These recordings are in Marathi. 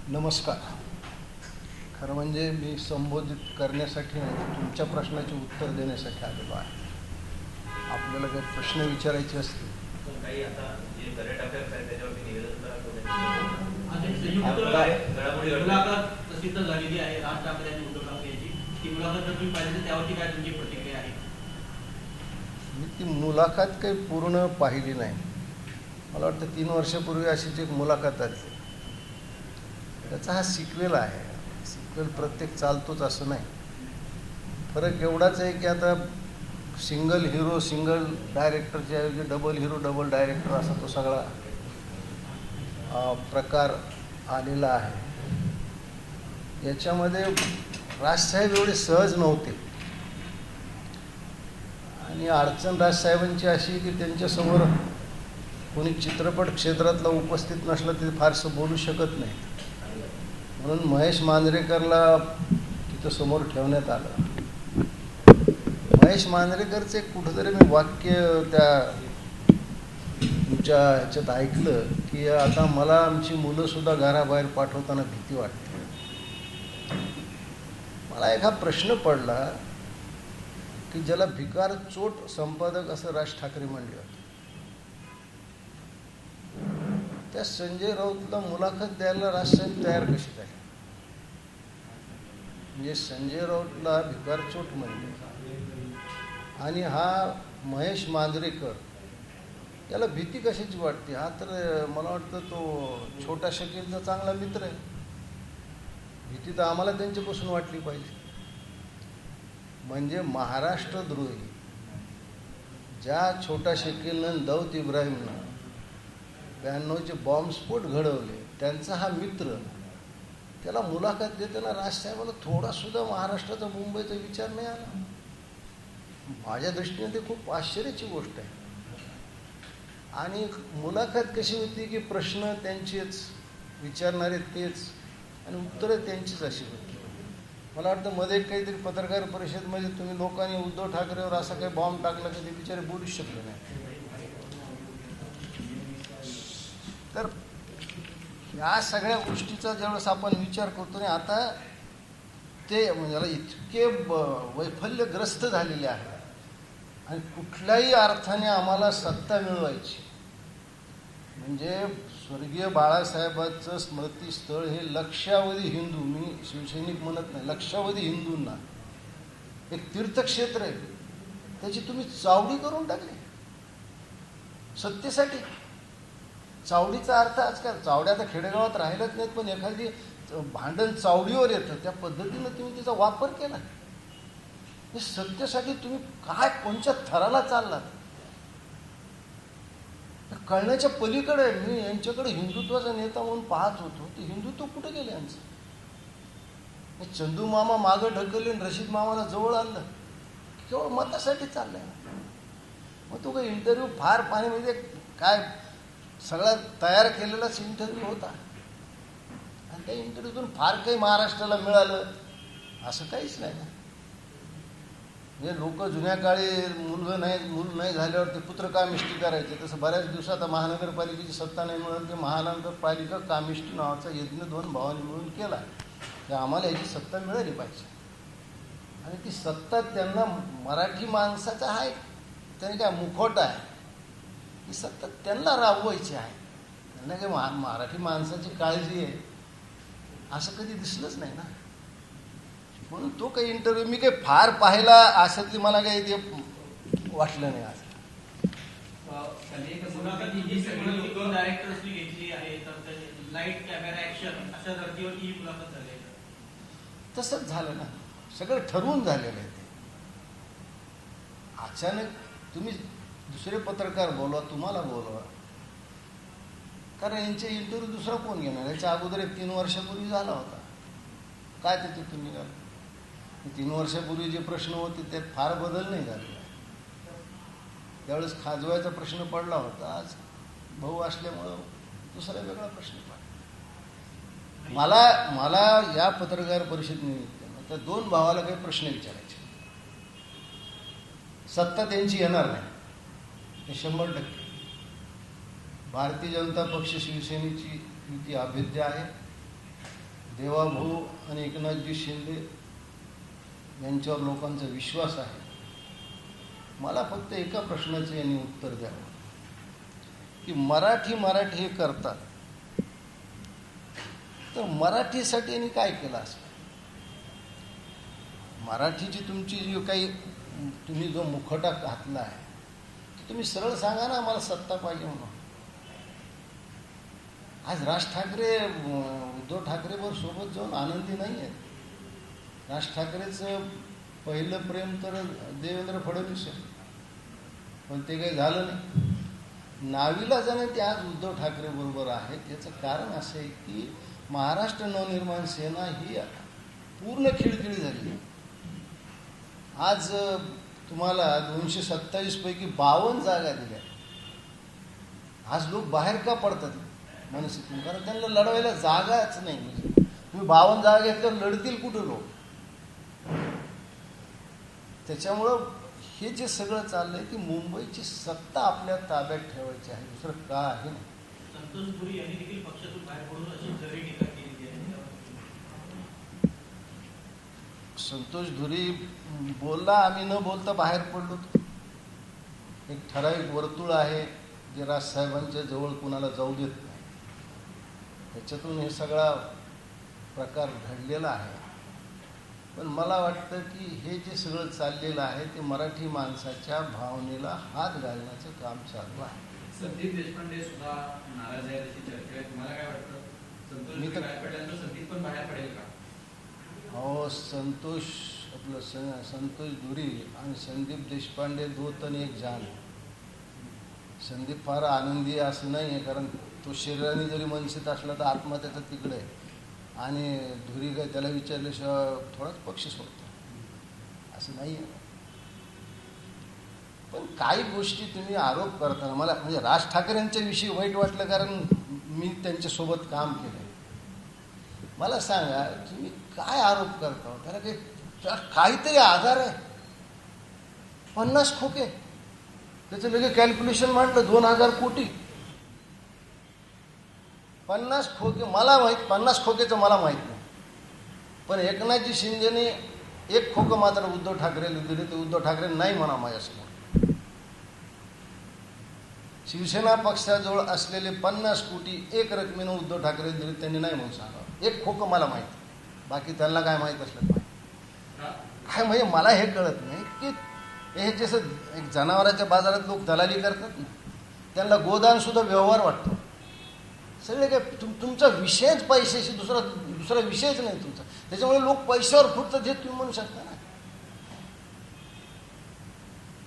नमस्कार. खरं म्हणजे मी संबोधित करण्यासाठी नाही, तुमच्या प्रश्नाचे उत्तर देण्यासाठी आलेलो आहे. आपल्याला काही प्रश्न विचारायचे असतील काही आता जे करंट अफेअर्स आहे त्याच्यावरती निवेदन मुलाखत प्रसिद्ध झालेली आहे राज ठाकरे आणि उद्धव ठाकरे यांची. ती मुलाखत जर तुम्ही पाहिली तर त्यावरती काय तुमची प्रतिक्रिया आहे? मी ती मुलाखत काही पूर्ण पाहिली नाही. मला वाटतं 3 वर्षापूर्वी अशीच एक मुलाखत आली. त्याचा हा सिक्वेल आहे. सिक्वेल प्रत्येक चालतोच असं नाही. फरक एवढाच आहे की आता सिंगल हिरो सिंगल डायरेक्टरच्या ऐवजी डबल हिरो डबल डायरेक्टर असा तो सगळा प्रकार आलेला आहे. याच्यामध्ये राजसाहेब एवढे सहज नव्हते आणि अडचण राजसाहेबांची अशी की त्यांच्यासमोर कोणी चित्रपट क्षेत्रातला उपस्थित नसलं तरी फारसं बोलू शकत नाही. म्हणून महेश मांजरेकरला तिथं समोर ठेवण्यात आलं. महेश मांजरेकरचं एक कुठंतरी मी वाक्य त्या तुमच्या ह्याच्यात ऐकलं की आता मला आमची मुलंसुद्धा घराबाहेर पाठवताना भीती वाटते. मला एक हा प्रश्न पडला की ज्याला भिकार चोट संपादक असं राज ठाकरे म्हणले होते, त्या संजय राऊतला मुलाखत द्यायला राजसाहेब तयार कशी झाले? म्हणजे संजय राऊतला भिकार चोट म्हणले आणि हा महेश मांजरेकर याला भीती कशाची वाटते? हा तर मला वाटतं तो छोटा शकीलचा चांगला मित्र आहे. भीती तर आम्हाला त्यांच्यापासून वाटली पाहिजे. म्हणजे महाराष्ट्रद्रोही ज्या छोटा शकीलनं दाऊद इब्राहिमनं 92चे बॉम्बस्फोट घडवले त्यांचा हा मित्र, त्याला मुलाखत देताना राजसाहेबाला थोडासुद्धा महाराष्ट्राचा मुंबईचा विचार नाही आला. माझ्या दृष्टीने ते खूप आश्चर्याची गोष्ट आहे. आणि मुलाखत कशी होती की प्रश्न त्यांचेच, विचारणारे तेच आणि उत्तरं त्यांचीच अशी होती. मला वाटतं मध्ये काहीतरी पत्रकार परिषदेमध्ये तुम्ही लोकांनी उद्धव ठाकरेवर असा काही बॉम्ब टाकला की ते बिचारे बोलूच शकले नाही. तर या सगळ्या गोष्टीचा ज्यावेळेस आपण विचार करतो आणि आता ते म्हणजे इतके वैफल्यग्रस्त झालेले आहे आणि कुठल्याही अर्थाने आम्हाला सत्ता मिळवायची म्हणजे स्वर्गीय बाळासाहेबांचं स्मृतीस्थळ हे लक्षावधी हिंदू, मी शिवसैनिक म्हणत नाही, लक्षावधी हिंदूंना एक तीर्थक्षेत्र आहे, त्याची तुम्ही चावडी करून टाकली सत्तेसाठी. चावडीचा अर्थ आजकाल चावड्या तर खेडेगावात राहिल्याच नाहीत, पण एखादी भांडण चावडीवर येतं त्या पद्धतीनं तुम्ही तिचा वापर केला. हे सत्तेसाठी तुम्ही काय कोणत्या थराला चाललात कळण्याच्या पलीकडे. मी यांच्याकडे हिंदुत्वाचा नेता म्हणून पाहत होतो, ते हिंदुत्व कुठे गेले यांचं? चंदू मामा मागं ढकलले आणि रशीद मामाला जवळ आणलं, केवळ मतासाठी चाललंय. मग तो काही इंटरव्ह्यू फार पाणी म्हणजे काय सगळा तयार केलेलाच इंटरव्ह्यू होता आणि त्या इंटरव्ह्यूतून फार काही महाराष्ट्राला मिळालं असं काहीच नाही. म्हणजे लोक जुन्या काळी मूल नाही झाल्यावर ते पुत्र कामिष्टी करायचे, तसं बऱ्याच दिवसात महानगरपालिकेची सत्ता नाही मिळाली की महानगरपालिका कामिष्टी नावाचा यज्ञ 2 भावांनी मिळून केला की आम्हाला याची सत्ता मिळाली पाहिजे. आणि ती सत्ता त्यांना मराठी माणसाचा आहे, त्याने काय मुखवटा आहे, ही सत्ता त्यांना राबवायची आहे. त्यांना काही मराठी माणसाची काळजी आहे असं कधी दिसलंच नाही ना. म्हणून तो काही इंटरव्ह्यू मी काही फार पाहिला असं मला काही ते वाटलं नाही. आज डायरेक्टर्सनी घेतली आहे तर लाईट कॅमेरा ऍक्शन अशा धर्तीवर ही मुलाखत झाली. तसंच झालं ना, सगळं ठरवून झालेलं आहे. ते अचानक तुम्ही दुसरे पत्रकार बोलवा, तुम्हाला बोलवा, कारण यांचे इंटरव्ह्यू दुसरा कोण घेणार? याच्या अगोदर 3 वर्षापूर्वी झाला होता. काय ते तिथून निघालं? 3 वर्षापूर्वी जे प्रश्न होते त्यात फार बदल नाही झाले. त्यावेळेस खाजवायचा प्रश्न पडला होता, आज भाऊ असल्यामुळं दुसरा वेगळा प्रश्न पडला. मला या पत्रकार परिषदेनिमित्त त्या 2 भावाला काही प्रश्न विचारायचे. सत्ता त्यांची येणार नाही हे 100%. भारतीय जनता पक्ष शिवसेनेची युती अभेद्य आहे. देवाभाऊ आणि एकनाथजी शिंदे यांच्यावर लोकांचा विश्वास आहे. मला फक्त एका प्रश्नाचं यांनी उत्तर द्यावं की मराठी हे करतात, तर मराठीसाठी यांनी काय केलं असं? मराठीची तुमची जी काही तुम्ही जो मुखवटा घातला आहे तो तुम्ही सरळ सांगा ना, आम्हाला सत्ता पाहिजे म्हणून. आज राज ठाकरे उद्धव ठाकरेवर सोबत जाऊन आनंदी नाही आहेत. राज ठाकरेचं पहिलं प्रेम तर देवेंद्र फडणवीस आहे, पण ते काही झालं नाही. नाविलाजाने ते आज उद्धव ठाकरे बरोबर आहेत. याचं कारण असं आहे की महाराष्ट्र नवनिर्माण सेना ही पूर्ण खिळखिळी झाली आहे. आज तुम्हाला 227 पैकी 52 जागा दिल्या. आज लोक बाहेर का पडतात मनस्थितीतून? कारण त्यांना लढवायला जागाच नाही. म्हणजे तुम्ही 52 जागा घेतल्यावर लढतील कुठं लोक? त्याच्यामुळं हे जे सगळं चाललंय की मुंबईची सत्ता आपल्या ताब्यात ठेवायची आहे, दुसरं काही नाही. संतोष पुरी यांनी देखील पक्षातून बाहेर पडून अशी जरी टीका केली आहे. संतोष धुरी बोलला, आम्ही न बोलता बाहेर पडलो. एक ठराविक वर्तुळ आहे जे राजसाहेबांच्या जवळ कुणाला जाऊ देत नाही. त्याच्यातून हे सगळा प्रकार घडलेला आहे. पण मला वाटतं की हे जे सगळं चाललेलं आहे ते मराठी माणसाच्या भावनेला हात घालण्याचं काम चालू आहे. संदीप देशपांडे सुद्धा नाराज आहे अशी चर्चा आहे. तुम्हाला काय वाटतं? संतोष मी तर- बाहेर पडल्यानंतर संदीप पण बाहेर पडेल का? हो, संतोष धुरी आणि संदीप देशपांडे दो तन एक जान. संदीप फार आनंदी आहे असं नाही आहे, कारण तो शरीराने जरी मनसित असला तर आत्मा त्याचा तिकडे आहे. आणि धुरी काय त्याला विचारल्याशिवाय थोडाच पक्ष सोडतो असं नाही आहे. पण काही गोष्टी तुम्ही आरोप करताना मला म्हणजे राज ठाकरेंच्या विषयी वाईट वाटलं, कारण मी त्यांच्यासोबत काम केलं. मला सांगा तुम्ही काय आरोप करता? त्याला काहीतरी आधार आहे. 50 खोके, त्याचं लगेच कॅल्क्युलेशन म्हटलं 2000 कोटी. 50 खोके मला माहीत, 50 खोकेचं मला माहीत नाही. पण एकनाथजी शिंदेने एक खोकं मात्र उद्धव ठाकरेला दिले, ते उद्धव ठाकरे नाही म्हणा माझ्यासमोर. शिवसेना पक्षाजवळ असलेले 50 कोटी एक रकमेनं उद्धव ठाकरे दिले, त्यांनी नाही म्हणून सांगावं. एक खोकं मला माहीत, बाकी त्यांना काय माहीत असलं काय म्हणजे मला हे कळत नाही की हे जसं एक जनावरांच्या बाजारात लोक दलाली करतात ना, त्यांना गोदानसुद्धा व्यवहार वाटतो. सगळे काय तुमचा विषयच पैशाशी, दुसरा विषयच नाही तुमचा. त्याच्यामुळे लोक पैशावर फुटतात हे तुम्ही म्हणू शकता ना.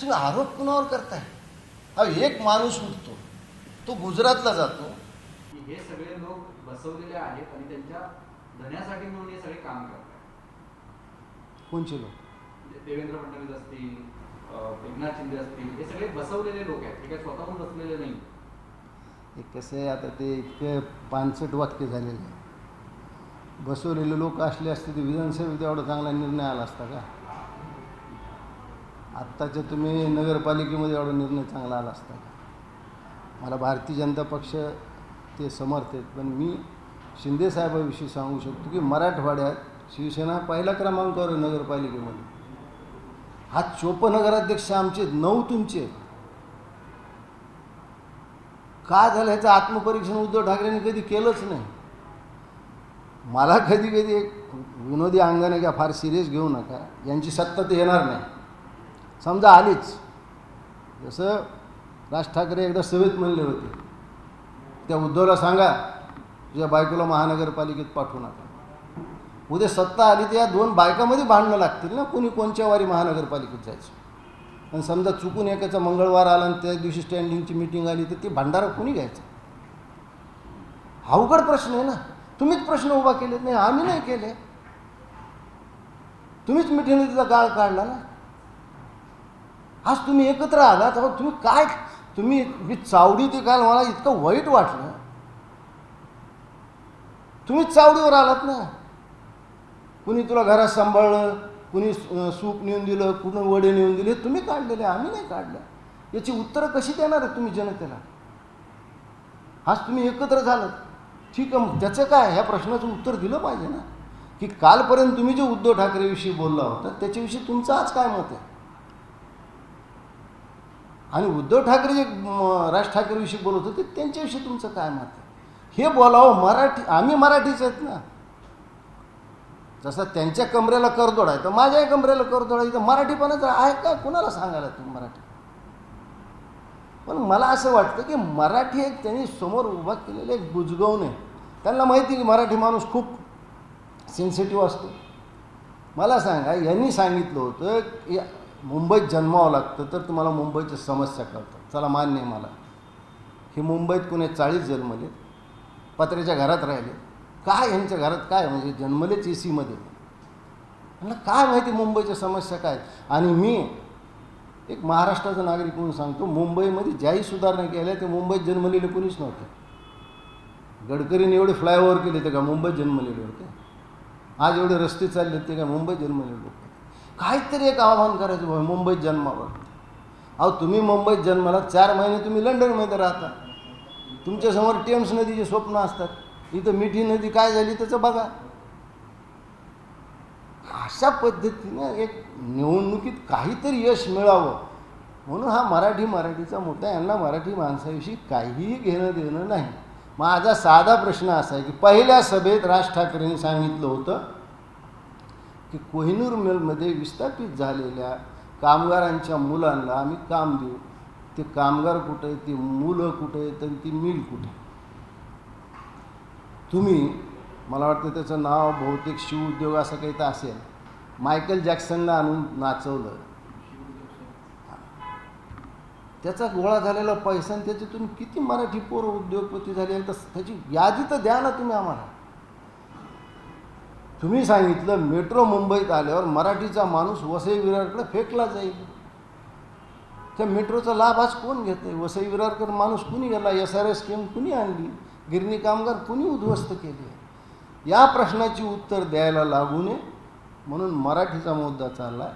तुम्ही आरोप कुणावर करताय? हा एक माणूस उठतो, तो गुजरातला जातो. हे सगळे लोक बसवलेले आहेत आणि त्यांच्या धन्यासाठी म्हणून हे सगळे काम करतात. कोणचे लोक? देवेंद्र फडणवीस असतील, एकनाथ शिंदे असतील, हे सगळे बसवलेले लोक आहेत. हे काही स्वतःहून बसलेले नाही. हे कसं आहे आता, ते इतके 65 वाक्य झालेले आहे. बसवलेले लोक असले असते तर विधानसभेत एवढा चांगला निर्णय आला असता का? आत्ताच्या तुम्ही नगरपालिकेमध्ये एवढा निर्णय चांगला आला असता का? मला भारतीय जनता पक्ष ते समर्थ आहेत, पण मी शिंदेसाहेबाविषयी सांगू शकतो की मराठवाड्यात शिवसेना पहिला क्रमांकावर आहे नगरपालिकेमध्ये. हा 54 नगराध्यक्ष आमचे, 9 तुमचे. का झालं ह्याचं आत्मपरीक्षण उद्धव ठाकरेंनी कधी केलंच नाही. मला कधी एक विनोदी अंगाने का फार सिरियस घेऊ नका, यांची सत्ता तर येणार नाही. समजा आलीच, जसं राज ठाकरे एकदा सभेत म्हणले होते, त्या उद्धवला सांगा तुझ्या बायकोला महानगरपालिकेत पाठवू नका. उद्या सत्ता आली तर या 2 बायकामध्ये भांडणं लागतील ना, कोणी कोणच्या वारी महानगरपालिकेत जायचं. आणि समजा चुकून एकाचा मंगळवार आला आणि त्या दिवशी स्टँडिंगची मीटिंग आली तर ती भांडारा कोणी घ्यायचं? अवघड प्रश्न आहे ना. तुम्हीच प्रश्न उभा केले नाही, आम्ही नाही केले. तुम्हीच मिठीने तिचा गाळ काढला ना. आज तुम्ही एकत्र आला तर तुम्ही काय, तुम्ही चावडी ती काल मला इतकं वाईट वाटलं. तुम्हीच चावडीवर आलात ना. कुणी तुला घरात सांभाळलं, कुणी सूप नेऊन दिलं, कुणी वडे नेऊन दिले, तुम्ही काढलेले, आम्ही नाही काढलं. याची उत्तरं कशी देणार आहे तुम्ही जनतेला? आज तुम्ही एकत्र झालात. ठीक आहे, मग त्याचं काय, ह्या प्रश्नाचं उत्तर दिलं पाहिजे ना, की कालपर्यंत तुम्ही जे उद्धव ठाकरेविषयी बोलला होता त्याच्याविषयी तुमचं आज काय मत आहे. आणि उद्धव ठाकरे जे राज ठाकरेविषयी बोलत होते त्यांच्याविषयी तुमचं काय मत आहे हे बोलावं. मराठी, आम्ही मराठीच आहेत ना. जसं त्यांच्या कमरेला करदोड आहे तर माझ्याही कमरेला करदोड आहे, तर मराठीपणाचं आहे का, कुणाला सांगायला तुम्ही मराठी. पण मला असं वाटतं की मराठी एक त्यांनी समोर उभा केलेलं एक बुजगावून आहे. त्यांना माहिती की मराठी माणूस खूप सेन्सिटिव्ह असतो. मला सांगा, यांनी सांगितलं होतं की मुंबईत जन्मावं लागतं तर तुम्हाला मुंबईच्या समस्या कळतात. चला मान्य आहे मला, हे मुंबईत कुणी 40 जन्मले, पत्र्याच्या घरात राहिले, काय यांच्या घरात काय म्हणजे जन्मलेच AC मध्ये, मला काय माहिती मुंबईच्या समस्या काय. आणि मी एक महाराष्ट्राचा नागरिक म्हणून सांगतो, मुंबईमध्ये ज्याही सुधारणा केल्या ते मुंबईत जन्मलेले कोणीच नव्हते. गडकरीने एवढे फ्लायओव्हर केले ते का मुंबईत जन्मलेले होते. आज एवढे रस्ते चालले ते का मुंबईत जन्मलेले लोक. काहीतरी एक आव्हान करायचं भाऊ, मुंबईत जन्मावर. अहो तुम्ही मुंबईत जन्माला 4 महिने तुम्ही लंडनमध्ये राहता, तुमच्यासमोर टेम्स नदीचे स्वप्न असतात. इथं मिठी नदी काय झाली त्याचं बघा. अशा पद्धतीनं एक निवडणुकीत काहीतरी यश मिळावं म्हणून हा मराठीचा मुद्दा, यांना मराठी माणसाविषयी काहीही घेणं देणं नाही. माझा साधा प्रश्न असा आहे की पहिल्या सभेत राज ठाकरेंनी सांगितलं होतं की कोहिनूर मिलमध्ये विस्थापित झालेल्या कामगारांच्या मुलांना आम्ही काम देऊ. ते कामगार कुठे आहेत, ते मुलं कुठे आहेत आणि ती मिल कुठे. तुम्ही, मला वाटतं त्याचं नाव बहुतेक शिव उद्योग असं काही तर असेल, मायकल जॅक्सनला आणून नाचवलं, त्याचा गोळा झालेला पैसा आणि त्याच्यातून किती मराठी पोरं उद्योगपती झाले तर त्याची यादी तर द्या ना तुम्ही आम्हाला. तुम्ही सांगितलं मेट्रो मुंबईत आल्यावर मराठीचा माणूस वसई विरारकडे फेकला जाईल. त्या मेट्रोचा लाभ आज कोण घेत आहे? वसई विरारकडे माणूस कुणी गेला? SRS स्कीम कुणी आणली? गिरणी कामगार कुणी उद्ध्वस्त केले? या प्रश्नाची उत्तर द्यायला लागू नये म्हणून मराठीचा मुद्दा चालला.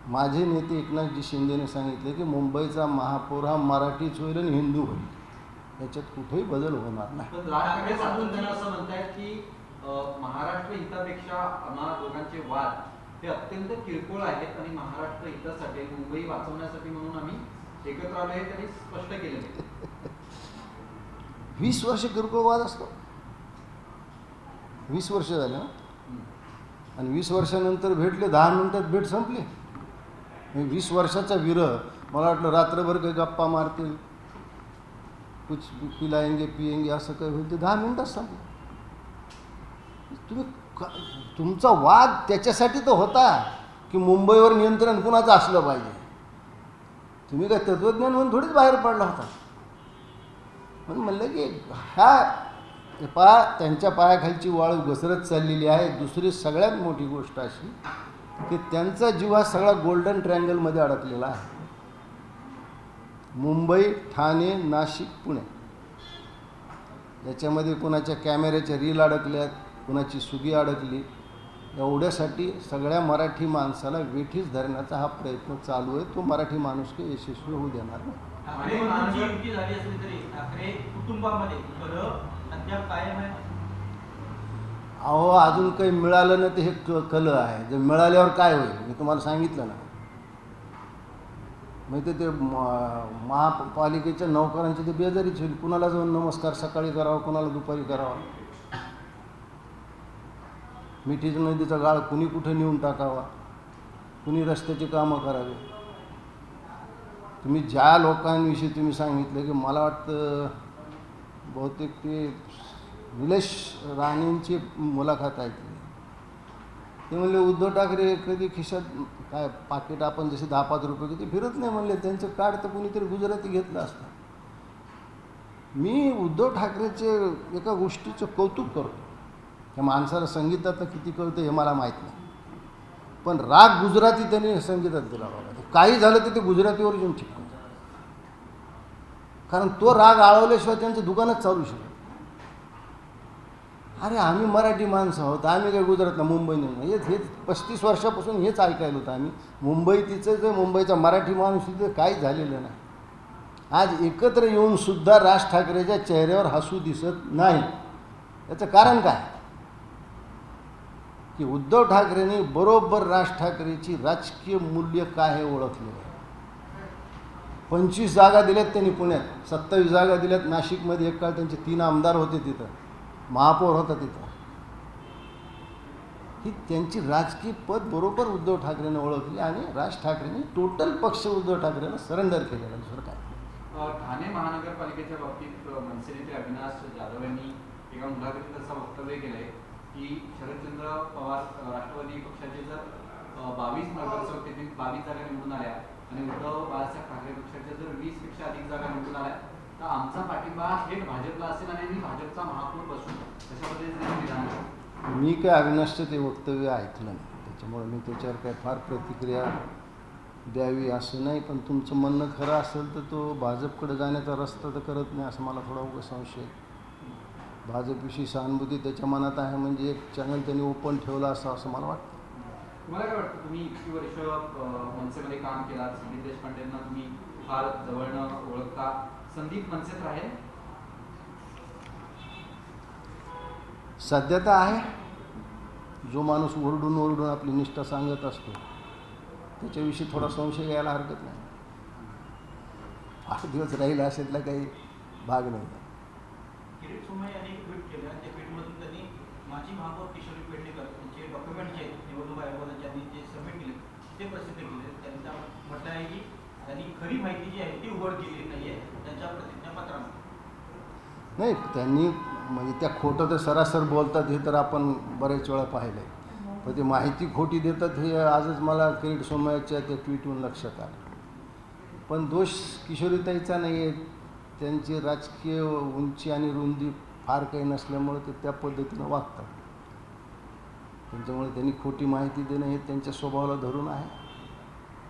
माझे नेते एकनाथजी शिंदेने सांगितले की मुंबईचा महापौर हा मराठीच होईल आणि हिंदू होईल, याच्यात कुठेही बदल होणार नाही. पण राज ठाकरे सातत्यानं असं म्हणतायत की महाराष्ट्र हितापेक्षा आम्हा दोघांचे वाद हे अत्यंत किरकोळ आहेत आणि महाराष्ट्र हितासाठी, मुंबई वाचवण्यासाठी म्हणून आम्ही एकत्र आलो हे त्यांनी स्पष्ट केलेलं आहे. 20 वर्ष किरकोळ वाद असतो. 20 वर्ष झाले ना, आणि 20 वर्षानंतर भेटले, 10 मिनिटात भेट संपली. 20 वर्षाचा विरह, मला वाटलं रात्रभर काही गप्पा मारतील, कुछ पिलाएंगे पिएंगे असं काही होईल, ते 10 मिनिटात संपलं. तुम्ही तुमचा वाद त्याच्यासाठी तर होता की मुंबईवर नियंत्रण कुणाचं असलं पाहिजे. तुम्ही काय तत्त्वज्ञान म्हणून थोडीच बाहेर पडला होता. म्हणून म्हणलं की त्यांच्या पायाखालची वाळू घसरत चाललेली आहे. दुसरी सगळ्यात मोठी गोष्ट अशी की त्यांचा जीव हा सगळा गोल्डन ट्रायंगलमध्ये अडकलेला आहे. मुंबई, ठाणे, नाशिक, पुणे याच्यामध्ये कोणाच्या कॅमेऱ्याच्या रील अडकल्यात, कोणाची सुगी अडकली. एवढ्यासाठी सगळ्या मराठी माणसाला वेठीस धरण्याचा हा प्रयत्न चालू आहे. तो मराठी माणूस काही यशस्वी होऊ देणार नाही. ठाकरे बंधूंची युती झाली असली तरी ठाकरे कुटुंबामध्ये कलह अद्याप कायम आहे. अहो अजून काही मिळालं नाही ते हे कलह आहे. जर मिळाल्यावर काय होईल मी तुम्हाला सांगितलं ना. म्हणजे ते महापालिकेच्या नोकरांची ते बेजारीच होईल. कुणाला जाऊन नमस्कार सकाळी करावा, कुणाला दुपारी करावा. मिठीच्या नदीचा गाळ कुणी कुठे नेऊन टाकावा, कुणी रस्त्याची कामं करावी. तुम्ही ज्या लोकांविषयी तुम्ही सांगितलं की मला वाटतं बहुतेक ते निलेश राणेंची मुलाखत ऐकली. ते म्हणले उद्धव ठाकरे कधी खिशात काय पाकिट आपण जसे 10-5 रुपये किती फिरत नाही म्हणले. त्यांचं कार्ड तर कुणीतरी गुजराती घेतलं असतं. मी उद्धव ठाकरेचे एका गोष्टीचं कौतुक करतो. त्या माणसाला संगीतात किती कळतं हे मला माहीत नाही, पण राग गुजराती त्यांनी संगीतात दिला बाबा. काही झालं तर ते गुजरातीवर येऊन ठिकून, कारण तो राग आळवल्याशिवाय त्यांचं दुकानच चालू शकत. अरे आम्ही मराठी माणसं आहोत, आम्ही काय गुजरातला मुंबई नाही. हेच 35 वर्षापासून हेच ऐकायला होतं आम्ही. मुंबई तिचंच आहे, मुंबईचा मराठी माणूस तिथं काही झालेलं नाही. आज एकत्र येऊन सुद्धा राज ठाकरेच्या चेहऱ्यावर हसू दिसत नाही. याचं कारण काय की उद्धव ठाकरेंनी बरोबर राज ठाकरेची राजकीय मूल्य काय हे ओळखले. 25 जागा दिल्यात त्यांनी पुण्यात, 27 जागा दिल्यात नाशिकमध्ये. एक काळ त्यांचे 3 आमदार होते तिथं, महापौर होता तिथं. ही त्यांची राजकीय पद बरोबर उद्धव ठाकरेंनी ओळखली आणि राज ठाकरेंनी टोटल पक्ष उद्धव ठाकरेंना सरेंडर केलेला. दुसरं काय. ठाणे महानगरपालिकेच्या बाबतीत मनसे नेते अविनाश जाधव यांनी एका मुलाखतीत असं वक्तव्य केलंय की शरदचंद्र पवार राष्ट्रवादी पक्षाचे जर 22 नगरसेवक तेथील 22 जागा निवडून आल्या आणि उद्धव बाळासाहेब ठाकरे पक्षाच्या जर 20 पेक्षा अधिक जागा निवडून आल्या तर आमचा पाठिंबा थेट भाजपला असेल आणि आम्ही भाजपचा महापौर बसू, अशा पद्धतीने विधान केलं. मी काय अविनाशचं ते वक्तव्य ऐकलं नाही, त्याच्यामुळे मी त्याच्यावर काय फार प्रतिक्रिया द्यावी असं नाही. पण तुमचं म्हणणं खरं असेल तर तो भाजपकडे जाण्याचा रस्ता तर करत नाही असं मला थोडा उगा संशय. भाजपविषयी सहानुभूती त्याच्या मनात आहे म्हणजे एक चॅनल त्यांनी ओपन ठेवला असं मला वाटतं. तुम्हाला काय वाटतं, तुम्ही इतकी वर्ष मनसेमध्ये काम केलात, संदीप देशपांडेंना तुम्ही फार जवळनं ओळखता, संदीप मनसेत राहील? सध्या तर आहे. जो माणूस ओरडून आपली निष्ठा सांगत असतो त्याच्याविषयी थोडा संशय यायला हरकत नाही. 8 दिवस राहील असेल काही भाग नाही. किरीट सोमय्या यांनी एक ट्विट केलं आणि त्या ट्विटमधून त्यांनी माजी महापौर किशोरी पेडणेकर यांचे डॉक्युमेंट जे निवडणूक आयोगाने ज्यांनी जे सबमिट केले ते प्रसिद्ध केले. त्यांचा म्हटलं आहे की त्यांनी खरी माहिती जी आहे ती उघड केली नाही आहे त्यांच्या प्रतिज्ञापत्रामध्ये. नाही, त्यांनी म्हणजे त्या खोटं तर सरासर बोलतात हे तर आपण बरेच वेळा पाहिलं आहे. पण ते माहिती खोटी देतात हे आजच मला किरीट सोमय्याच्या त्या ट्विटवरून लक्षात आलं. पण दोष किशोरीताईचा नाही आहे. त्यांची राजकीय उंची आणि रुंदी फार काही नसल्यामुळे ते त्या पद्धतीनं वागतात. त्यांच्यामुळे त्यांनी खोटी माहिती देणं हे त्यांच्या स्वभावाला धरून आहे.